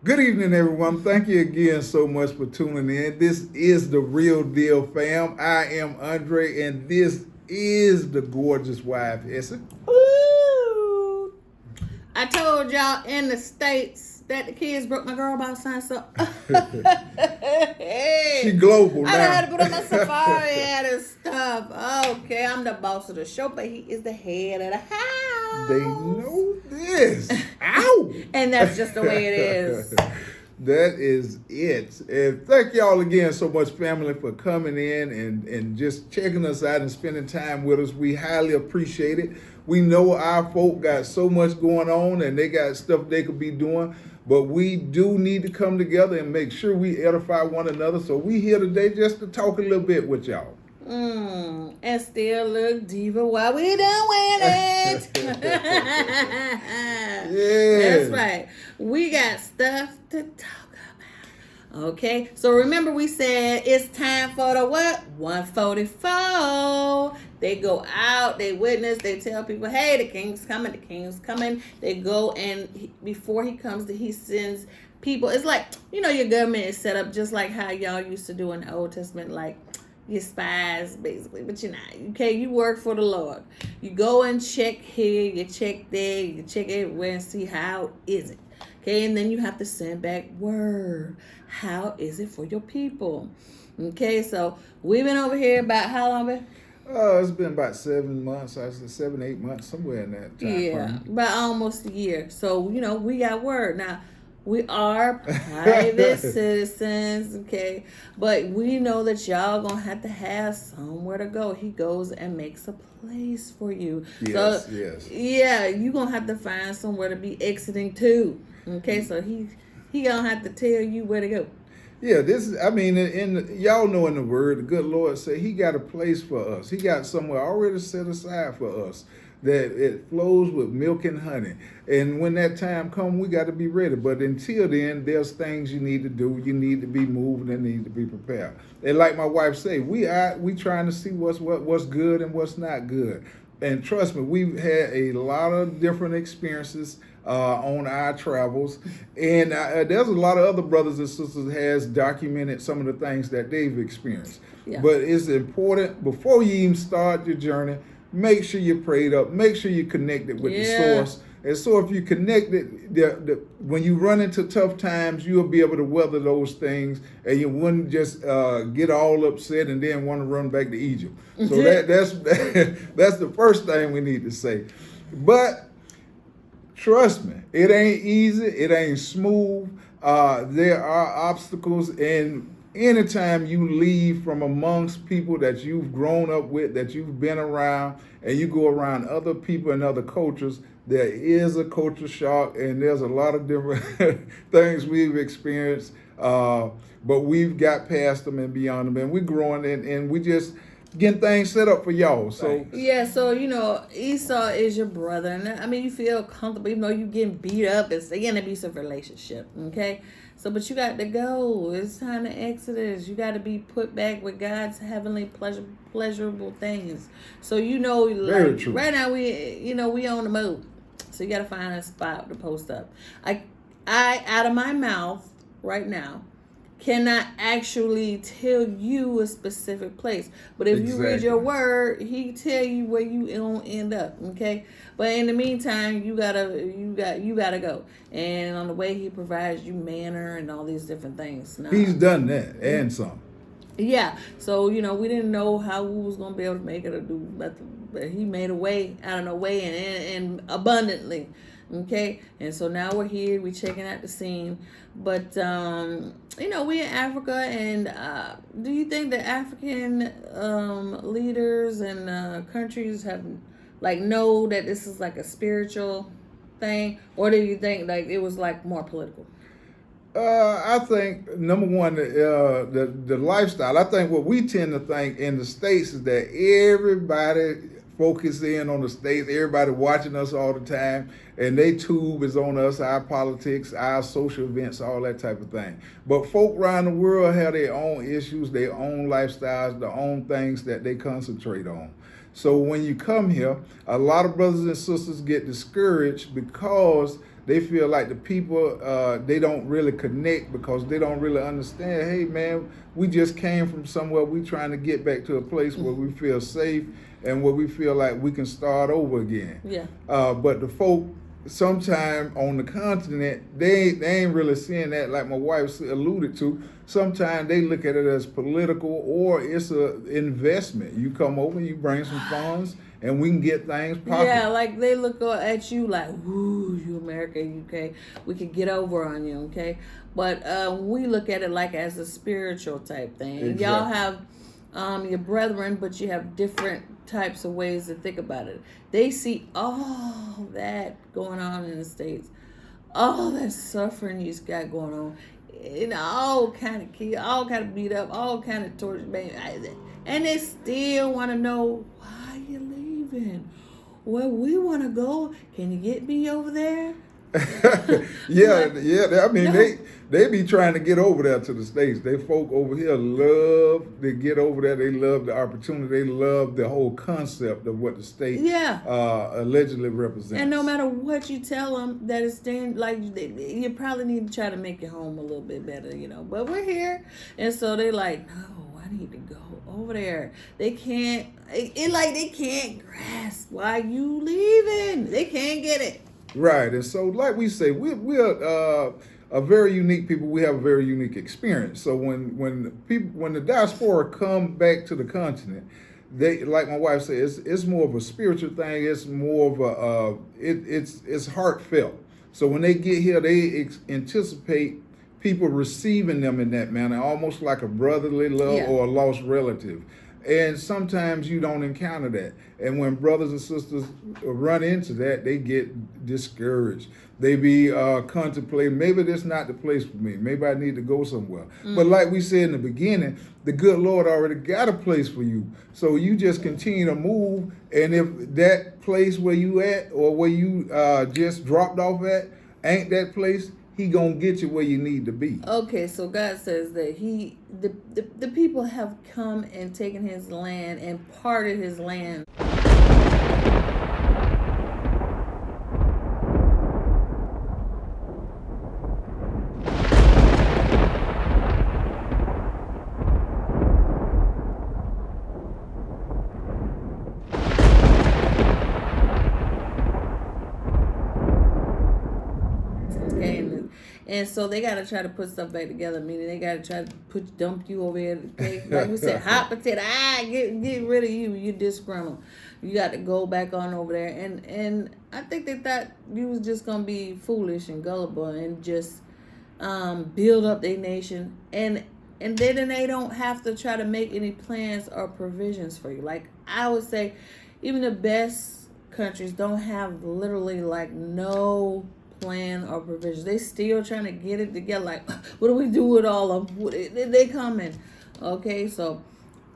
Good evening, everyone. Thank you again so much for tuning in. This is the Real Deal Fam. I am Andre, and this is the gorgeous wife, Essie. Ooh. I told y'all in the States that the kids broke my girl about sign, so hey, She global I done had to now. put on my safari hat and stuff. Okay, I'm the boss of the show, but he is the head of the house. They know this. Ow! And that's just the way it is. That is it. And thank y'all again so much, family, for coming in and just checking us out and spending time with us. We highly appreciate it. We know our folk got so much going on and they got stuff they could be doing, but we do need to come together and make sure we edify one another. So we here today just to talk a little bit with y'all. And still look diva while we doing it. Yeah. That's right. We got stuff to talk about. Okay, so remember we said it's time for the what? 144. They go out, they witness, they tell people, hey, the king's coming, the king's coming. They go and before he comes, he sends people. It's like, your government is set up just like how y'all used to do in the Old Testament, like your spies, basically, but you're not. Okay, you work for the Lord. You go and check here, you check there, you check everywhere and see how is it. Okay, and then you have to send back word. How is it for your people? Okay, so we've been over here about how long? It's been about 7 months. I said 7, 8 months, somewhere in that time. Yeah, about almost a year. So, we got word. Now, we are private citizens, okay? But we know that y'all gonna have to have somewhere to go. He goes and makes a place for you. Yes, so, yes. Yeah, you gonna have to find somewhere to be exiting to. Okay, so he gonna have to tell you where to go. Yeah, y'all know in the word, the good Lord said he got a place for us. He got somewhere already set aside for us that it flows with milk and honey. And when that time comes, we got to be ready. But until then, there's things you need to do. You need to be moved and need to be prepared. And like my wife say, we trying to see what's good and what's not good. And trust me, we've had a lot of different experiences on our travels, and there's a lot of other brothers and sisters has documented some of the things that they've experienced. Yeah. But it's important before you even start your journey, make sure you're prayed up, make sure you're connected with the source. And so if you connected, when you run into tough times, you'll be able to weather those things, and you wouldn't just get all upset and then want to run back to Egypt. So that's the first thing we need to say. But trust me, it ain't easy, it ain't smooth. There are obstacles, and anytime you leave from amongst people that you've grown up with, that you've been around, and you go around other people and other cultures, there is a culture shock, and there's a lot of different things we've experienced, but we've got past them and beyond them, and we're growing, and we just getting things set up for y'all. So yeah, so Esau is your brother, and you feel comfortable even though you getting beat up. It's an abusive relationship, okay? So, but you got to go. It's time to exodus. You got to be put back with God's heavenly pleasurable things. So Very true. Right now we on the move. So you got to find a spot to post up. I out of my mouth right now cannot actually tell you a specific place, but if you read your word, he tell you where you gonna end up. Okay, but in the meantime, you gotta go, and on the way he provides you manna and all these different things. Now, he's done that and some. Yeah, so we didn't know how we was gonna be able to make it or do nothing, but he made a way out of no way and abundantly. Okay, and so now we're here, we checking out the scene, but we in Africa, and do you think that African leaders and countries have know that this is like a spiritual thing, or do you think it was more political? I think number one, the lifestyle. I think what we tend to think in the States is that everybody focus in on the States, everybody watching us all the time, and they tube is on us, our politics, our social events, all that type of thing. But folk around the world have their own issues, their own lifestyles, their own things that they concentrate on. So when you come here, a lot of brothers and sisters get discouraged because They feel like the people, they don't really connect because they don't really understand, hey man, we just came from somewhere, we trying to get back to a place where we feel safe and where we feel like we can start over again. Yeah. But the folk, sometime on the continent, they ain't really seeing that, like my wife alluded to. Sometimes they look at it as political, or it's a investment. You come over, you bring some funds, and we can get things popping. Yeah, like they look at you like, woo, you America, UK, we could get over on you, okay? But we look at it like as a spiritual type thing. Exactly. Y'all have your brethren, but you have different types of ways to think about it. They see all that going on in the States, all that suffering you got going on, and all kind of killed, all kind of beat up, all kind of tortured, and they still want to know why you leaving. Well, we want to go. Can you get me over there? Yeah. I mean, they be trying to get over there to the States. They folk over here love to get over there. They love the opportunity. They love the whole concept of what the state allegedly represents. And no matter what you tell them, that is staying, like, you probably need to try to make your home a little bit better, you know. But we're here, and so they're like, no, I need to go over there. They can't. They can't grasp why you leaving. They can't get it. Right, and so like we say, we're a very unique people. We have a very unique experience. So when the diaspora come back to the continent, they, like my wife said, it's more of a spiritual thing. It's more of it's heartfelt. So when they get here, they anticipate people receiving them in that manner, almost like a brotherly love or a lost relative. And sometimes you don't encounter that. And when brothers and sisters run into that, they get discouraged. They be contemplating, maybe this not the place for me. Maybe I need to go somewhere. But like we said in the beginning, the good Lord already got a place for you. So you just continue to move. And if that place where you at or where you just dropped off at ain't that place, he gonna get you where you need to be. Okay, so God says that the people have come and taken his land and parted his land. And so they got to try to put stuff back together, meaning they got to try to dump you over here. Okay? Like we said, hot potato, get rid of you. You disgruntled. You got to go back on over there. And I think they thought you was just going to be foolish and gullible and just build up their nation. And then they don't have to try to make any plans or provisions for you. Like I would say, even the best countries don't have literally like no plan or provisions. They still trying to get it together. Like, what do we do with all of them? They coming. Okay, so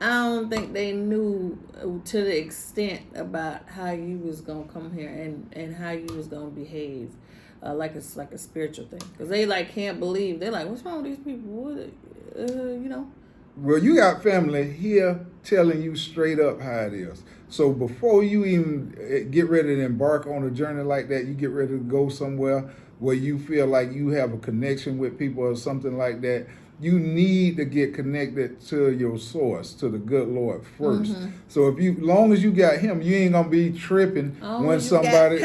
I don't think they knew to the extent about how you was gonna come here and how you was gonna behave. Like it's like a spiritual thing, because they like can't believe. They're like, what's wrong with these people? What, you know. Well, you got family here telling you straight up how it is. So before you even get ready to embark on a journey like that, you get ready to go somewhere where you feel like you have a connection with people or something like that, you need to get connected to your source, to the good Lord first. Mm-hmm. So if long as you got him, you ain't gonna be tripping when somebody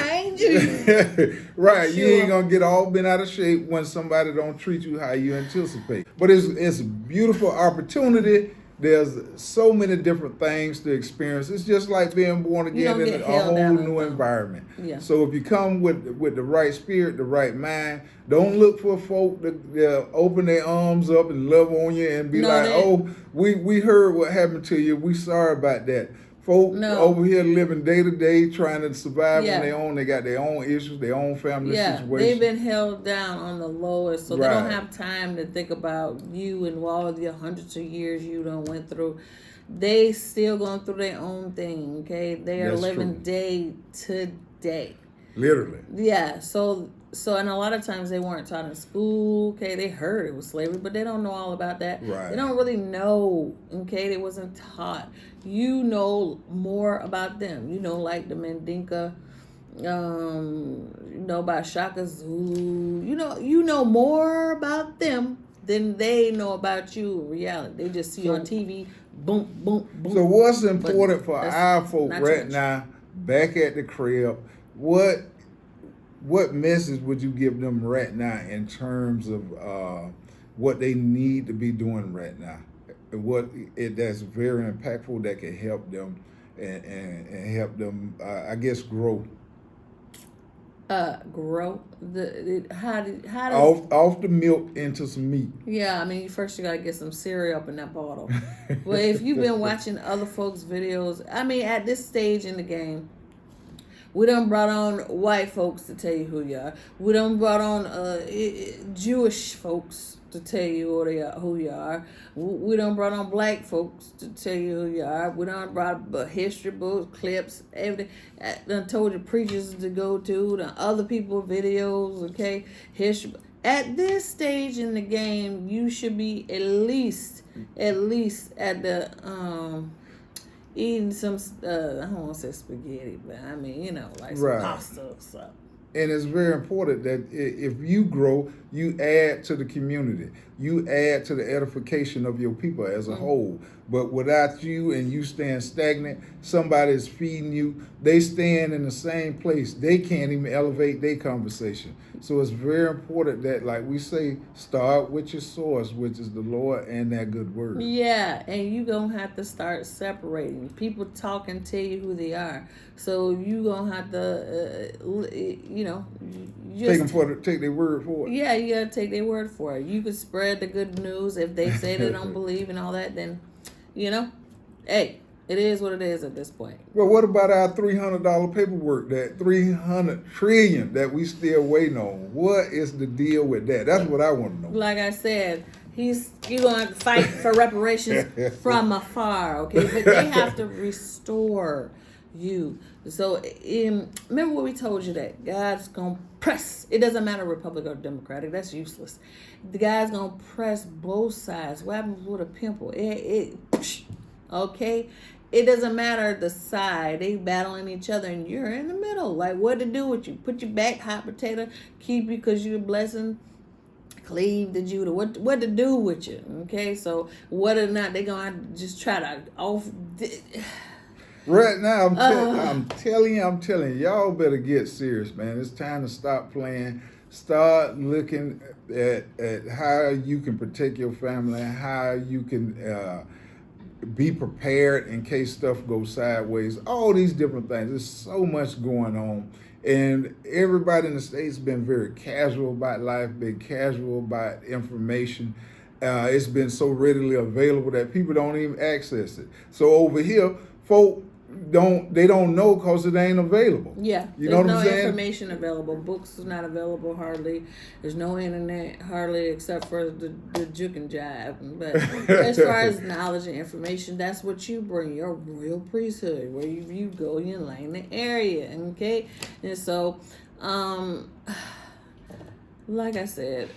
right, you ain't gonna get all bent out of shape when somebody don't treat you how you anticipate. But it's a beautiful opportunity. There's so many different things to experience. It's just like being born again in a whole new environment. Yeah. So if you come with the right spirit, the right mind, don't look for folk to open their arms up and love on you and be we heard what happened to you. We sorry about that. Folk over here living day to day, trying to survive on their own. They got their own issues, their own family situations. They've been held down on the lowest, so they don't have time to think about you and all the hundreds of years you done went through. They still going through their own thing, okay? They are living day to day. Literally. Yeah, so and a lot of times they weren't taught in school, okay? They heard it was slavery, but they don't know all about that. Right. They don't really know, okay? They wasn't taught. You know more about them. You know, like the Mandinka You know about Shaka Zulu. You know more about them than they know about you in reality. They just see you on TV, boom, boom, boom. So what's important for our folk not right much. now, back at the crib, what message would you give them right now in terms of what they need to be doing right now? That's very impactful that can help them and help them, I guess, grow. Grow how does Off the milk into some meat. Yeah, I mean, first you gotta get some cereal up in that bottle. But if you've been watching other folks' videos, I mean, at this stage in the game, we done brought on white folks to tell you who you are. We done brought on Jewish folks to tell you who you are. We done brought on black folks to tell you who you are. We done brought history books, clips, everything. Done told you preachers to go to, the other people videos, okay? History. At this stage in the game, you should be at least at the eating some I don't want to say spaghetti, but I mean, like some pasta or something. And it's very important that if you grow, you add to the community. You add to the edification of your people as a whole. But without you and you staying stagnant, somebody's feeding you. They stand in the same place. They can't even elevate their conversation. So it's very important that, like we say, start with your source, which is the Lord and that good word. Yeah, and you going to have to start separating. People talk and tell you who they are. So you going to have to, just take their word for it. Yeah, you got to take their word for it. You could spread the good news. If they say they don't believe and all that, then, hey, it is what it is at this point. Well, what about our $300 paperwork, that $300 trillion that we still waiting on? What is the deal with that? That's what I want to know. Like I said, you're going to have to fight for reparations from afar, okay? But they have to restore you. So remember what we told you, that God's going to press. It doesn't matter Republican or Democratic. That's useless. The guy's going to press both sides. What happens with a pimple? Okay? It doesn't matter the side. They battling each other and you're in the middle. Like, what to do with you? Put you back, hot potato, keep you because you're a blessing, cleave to Judah. What to do with you? Okay? So whether or not they're going to just try to Right now, I'm telling you, y'all better get serious, man. It's time to stop playing. Start looking at how you can protect your family, how you can be prepared in case stuff goes sideways. All these different things. There's so much going on. And everybody in the States been very casual about life, been casual about information. It's been so readily available that people don't even access it. So over here, folk don't know because it ain't available. Yeah, you know what I'm saying? There's no information available. Books is not available hardly. There's no internet hardly except for the juke and jive. But as far as knowledge and information, that's what you bring, your royal priesthood, where you go, you lay in the area, okay? And so, like I said,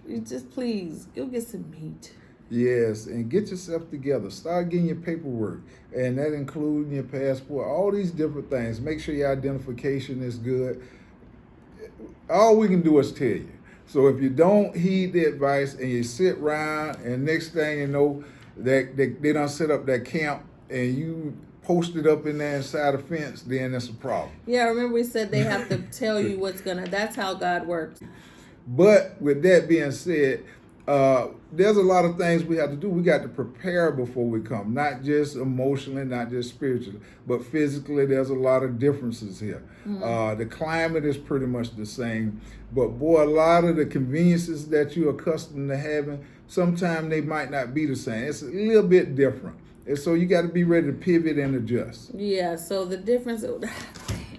you just please go get some meat. Yes, and get yourself together. Start getting your paperwork, and that includes your passport, all these different things. Make sure your identification is good. All we can do is tell you. So if you don't heed the advice and you sit around, and next thing you know, that they done set up that camp, and you post it up in there inside a fence, then that's a problem. Yeah, remember we said they have to tell you that's how God works. But with that being said, there's a lot of things we have to do. We got to prepare before we come, not just emotionally, not just spiritually, but physically. There's a lot of differences here. Mm-hmm. The climate is pretty much the same, but boy, a lot of the conveniences that you're accustomed to having, sometimes they might not be the same. It's a little bit different. And so you got to be ready to pivot and adjust. Yeah, so the difference,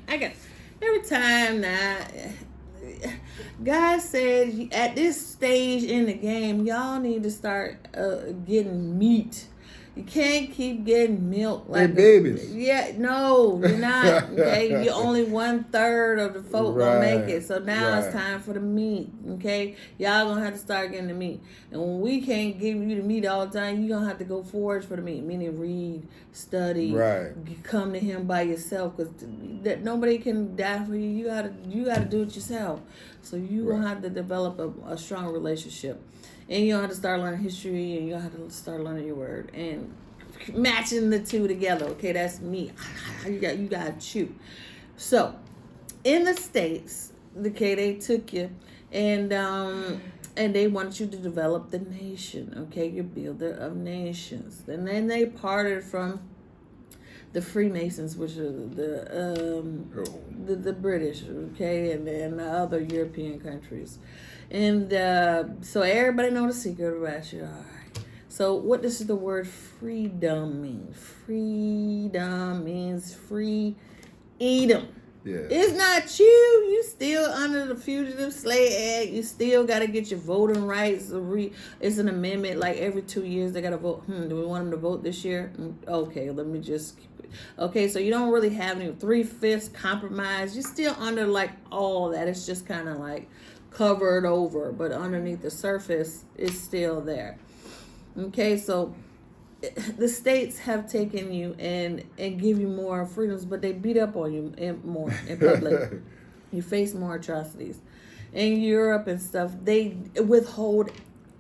every time now, God said at this stage in the game, y'all need to start getting meat. You can't keep getting milk They're babies. Yeah, no, you're not. Okay, you're only 1/3 of the folk gonna make Right, it. So now it's right. time for the meat. Okay, y'all gonna have to start getting the meat. And when we can't give you the meat all the time, you gonna have to go forage for the meat. Meaning read, study, Right. come to Him by yourself. Because that nobody can die for you. You gotta do it yourself. So you Right. gonna have to develop a strong relationship. And you have to start learning history, and you have to start learning your word and matching the two together. Okay, that's me. You got to chew. So, in the States, okay, they took you and they wanted you to develop the nation. Okay, you're builder of nations. And then they parted from the Freemasons, which are the British, okay, and then the other European countries. And so everybody know the secret about you. All right. So what does the word freedom mean? Freedom means free freedom. Yeah. It's not you. You still under the Fugitive Slave Act. You still got to get your voting rights. It's an amendment. Like every 2 years they got to vote. Do we want them to vote this year? Okay, let me just. Okay, so you don't really have any 3/5 compromise. You're still under like all that. It's just kind of like covered over, but underneath the surface it's still there. Okay, so the states have taken you and give you more freedoms, but they beat up on you more in public. You face more atrocities. In Europe and stuff, they withhold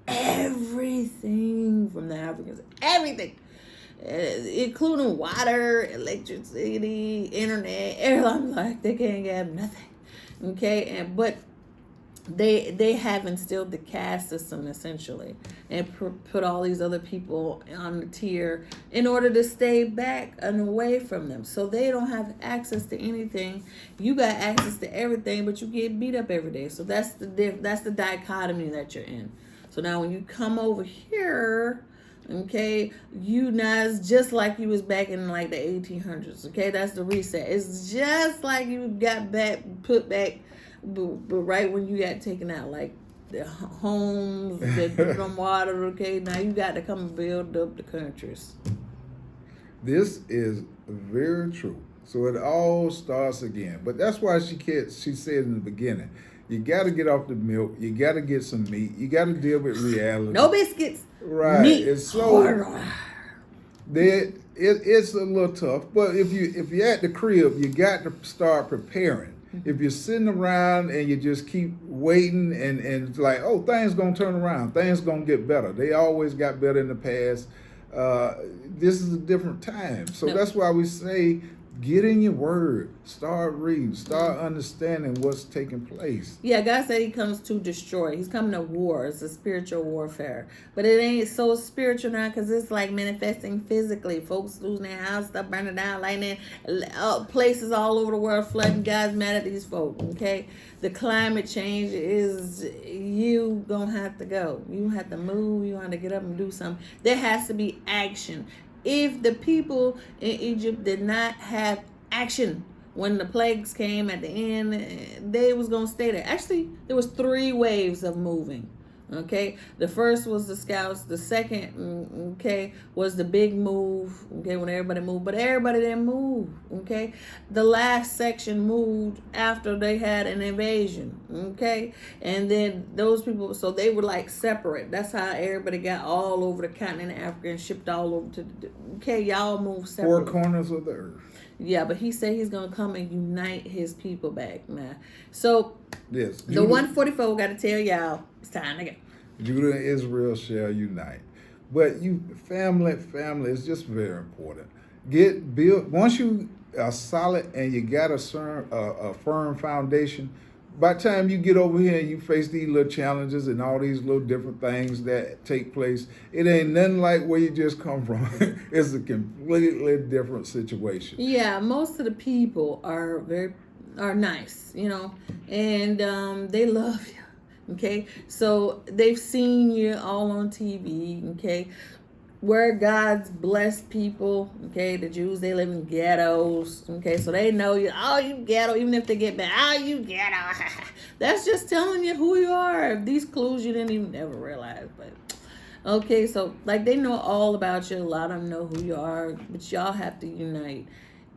everything from the Africans. Everything. Including water, electricity, internet. Everyone like they can't get nothing. Okay, but they have instilled the caste system essentially and put all these other people on the tier in order to stay back and away from them, so they don't have access to anything. You got access to everything, but you get beat up every day. So that's the dichotomy that you're in. So now when you come over here, okay, you now it's just like you was back in like the 1800s. Okay, that's the reset. It's just like you got put back. But right when you got taken out, like the homes, the water, okay, now you got to come and build up the countries. This is very true. So it all starts again. But that's why she said in the beginning, you got to get off the milk. You got to get some meat. You got to deal with reality. No biscuits. Right. Meat. It's so it's a little tough. But if you're at the crib, you got to start preparing. If you're sitting around and you just keep waiting and it's like, oh, things gonna turn around, things gonna get better. They always got better in the past. This is a different time. So that's why we say, get in your word, start reading, start understanding what's taking place. Yeah, God said He comes to destroy. He's coming to war. It's a spiritual warfare. But it ain't so spiritual now because it's like manifesting physically. Folks losing their house, stuff burning down, lightning, places all over the world flooding. God's mad at these folks, okay? The climate change is, you gonna have to go. You have to move. You have to get up and do something. There has to be action. If the people in Egypt did not have action when the plagues came at the end, they was going to stay there. Actually, there was 3 waves of moving. Okay, the first was the scouts. The second, okay, was the big move. Okay, when everybody moved, but everybody didn't move. Okay, the last section moved after they had an invasion. Okay, and then those people, so they were like separate. That's how everybody got all over the continent of Africa and shipped all over to. Okay, y'all move separate. 4 corners of the earth. Yeah, but He said He's gonna come and unite His people back now. So yes, the 144 got to tell y'all it's time to go. Judah and Israel shall unite. But family is just very important. Once you are solid and you got a firm foundation. By the time you get over here and you face these little challenges and all these little different things that take place, it ain't nothing like where you just come from. It's a completely different situation. Yeah, most of the people are nice, and they love you. Okay, so they've seen you all on TV. Okay, we're God's blessed people. Okay, the Jews, they live in ghettos. Okay, so they know you. Oh, you ghetto. Even if they get back, oh, you ghetto. That's just telling you who you are. These clues you didn't even ever realize. But Okay, so like they know all about you. A lot of them know who you are, but y'all have to unite.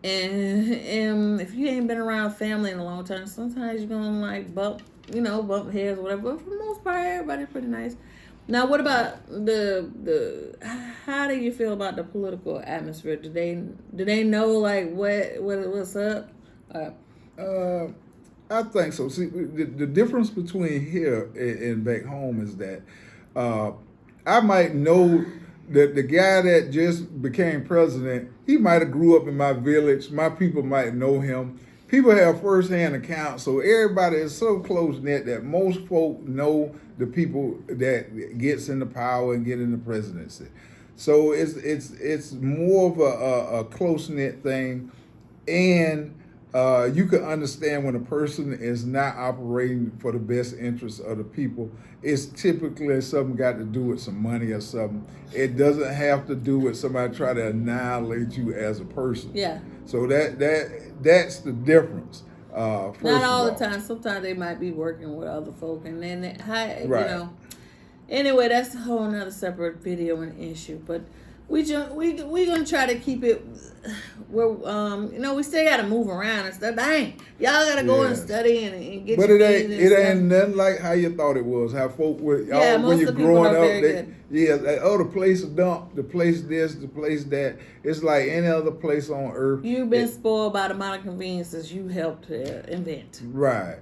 And if you ain't been around family in a long time, sometimes you're gonna like bump heads, or whatever. But for the most part, everybody's pretty nice. Now, what about the? How do you feel about the political atmosphere? Do they know like what's up? I think so. See, the difference between here and back home is that I might know that the guy that just became president, he might have grew up in my village. My people might know him. People have firsthand accounts, so everybody is so close knit that most folk know the people that gets into power and get in the presidency. So it's more of a close knit thing, and you can understand when a person is not operating for the best interests of the people. It's typically something got to do with some money or something. It doesn't have to do with somebody trying to annihilate you as a person. Yeah. So that's the difference. First Not all of the time. Sometimes they might be working with other folk, and then Right. you know. Anyway, that's a whole nother separate video and issue. But we gonna try to keep it where we still gotta move around and stuff. Dang, y'all gotta go and Yes. study and get. But your it feet and ain't stuff. nothing like how you thought it was. How folk were Yeah, when most you're of the people growing are up, very good. the place a dump, the place this, the place that. It's like any other place on earth. You've been spoiled by the amount of conveniences you helped invent. Right.